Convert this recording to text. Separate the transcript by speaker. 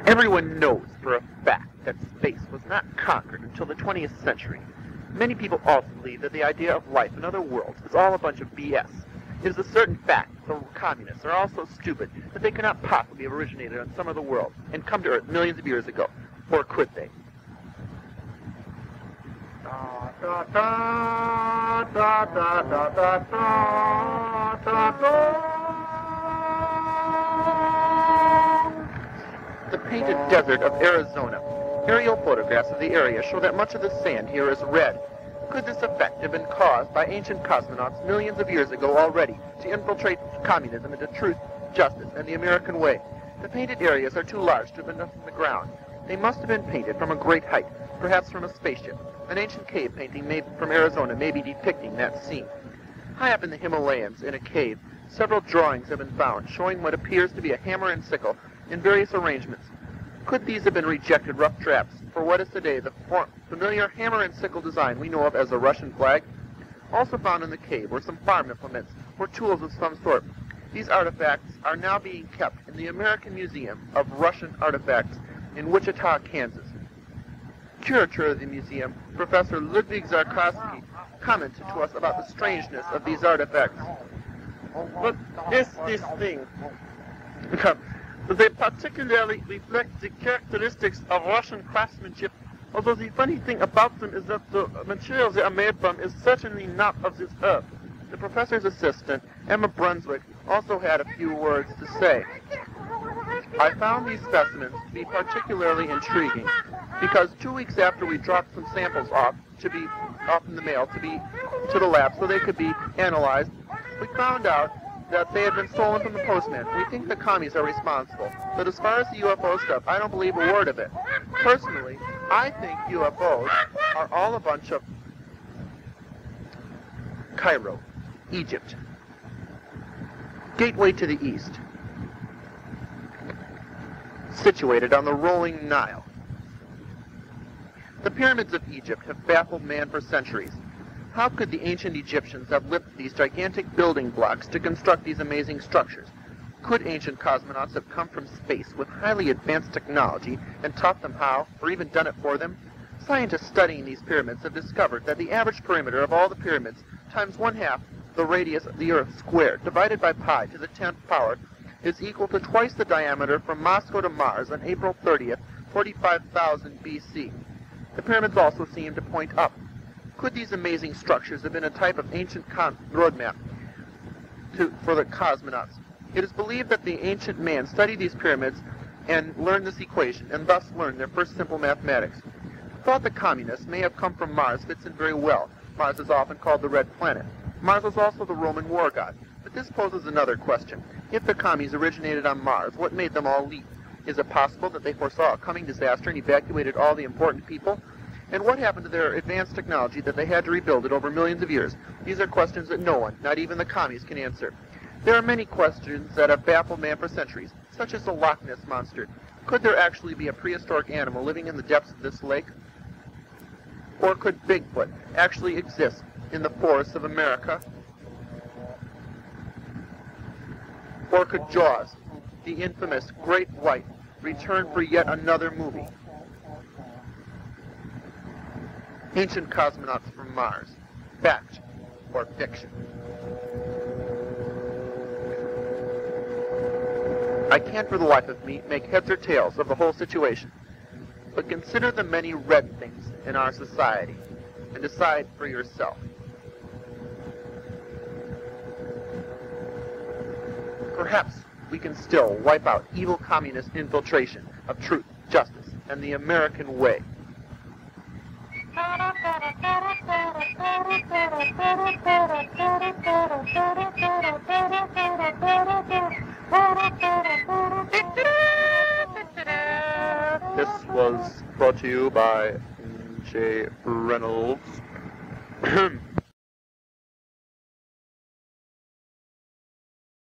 Speaker 1: Everyone knows for a fact that space was not conquered until the 20th century. Many people also believe that the idea of life in other worlds is all a bunch of BS. It is a certain fact that the communists are all so stupid that they cannot possibly have originated on some other world and come to Earth millions of years ago. Or could they? The painted desert of Arizona. Aerial photographs of the area show that much of the sand here is red. Could this effect have been caused by ancient cosmonauts millions of years ago already to infiltrate communism into truth, justice, and the American way? The painted areas are too large to have been left in the ground. They must have been painted from a great height, perhaps from a spaceship. An ancient cave painting made from Arizona may be depicting that scene. High up in the Himalayas, in a cave, several drawings have been found showing what appears to be a hammer and sickle in various arrangements. Could these have been rejected rough drafts for what is today the familiar hammer and sickle design we know of as the Russian flag? Also found in the cave were some farm implements or tools of some sort. These artifacts are now being kept in the American Museum of Russian Artifacts in Wichita, Kansas. Curator of the museum, Professor Ludwig Zarkowski, commented to us about the strangeness of these artifacts.
Speaker 2: What is this thing? They particularly reflect the characteristics of Russian craftsmanship, although the funny thing about them is that the material they are made from is certainly not of this earth.
Speaker 1: The professor's assistant, Emma Brunswick, also had a few words to say. I found these specimens to be particularly intriguing because 2 weeks after we dropped some samples off in the mail to the lab so they could be analyzed, we found out that they had been stolen from the postman. We think the commies are responsible. But as far as the UFO stuff, I don't believe a word of it. Personally, I think UFOs are all a bunch of Cairo, Egypt. Gateway to the east. Situated on the rolling Nile. The pyramids of Egypt have baffled man for centuries. How could the ancient Egyptians have lifted these gigantic building blocks to construct these amazing structures? Could ancient cosmonauts have come from space with highly advanced technology and taught them how, or even done it for them? Scientists studying these pyramids have discovered that the average perimeter of all the pyramids times 1/2 the radius of the Earth squared, divided by pi to the 10th power, is equal to twice the diameter from Moscow to Mars on April 30th, 45,000 BC. The pyramids also seem to point up. Could these amazing structures have been a type of ancient roadmap for the cosmonauts? It is believed that the ancient man studied these pyramids and learned this equation, and thus learned their first simple mathematics. The thought that communists may have come from Mars fits in very well. Mars is often called the Red Planet. Mars was also the Roman war god. But this poses another question. If the commies originated on Mars, what made them all leave? Is it possible that they foresaw a coming disaster and evacuated all the important people? And what happened to their advanced technology that they had to rebuild it over millions of years? These are questions that no one, not even the commies, can answer. There are many questions that have baffled man for centuries, such as the Loch Ness Monster. Could there actually be a prehistoric animal living in the depths of this lake? Or could Bigfoot actually exist in the forests of America? Or could Jaws, the infamous Great White, return for yet another movie? Ancient cosmonauts from Mars. Fact or fiction? I can't for the life of me make heads or tails of the whole situation. But consider the many red things in our society and decide for yourself. Perhaps we can still wipe out evil communist infiltration of truth, justice, and the American way. This was brought to you by J. Reynolds.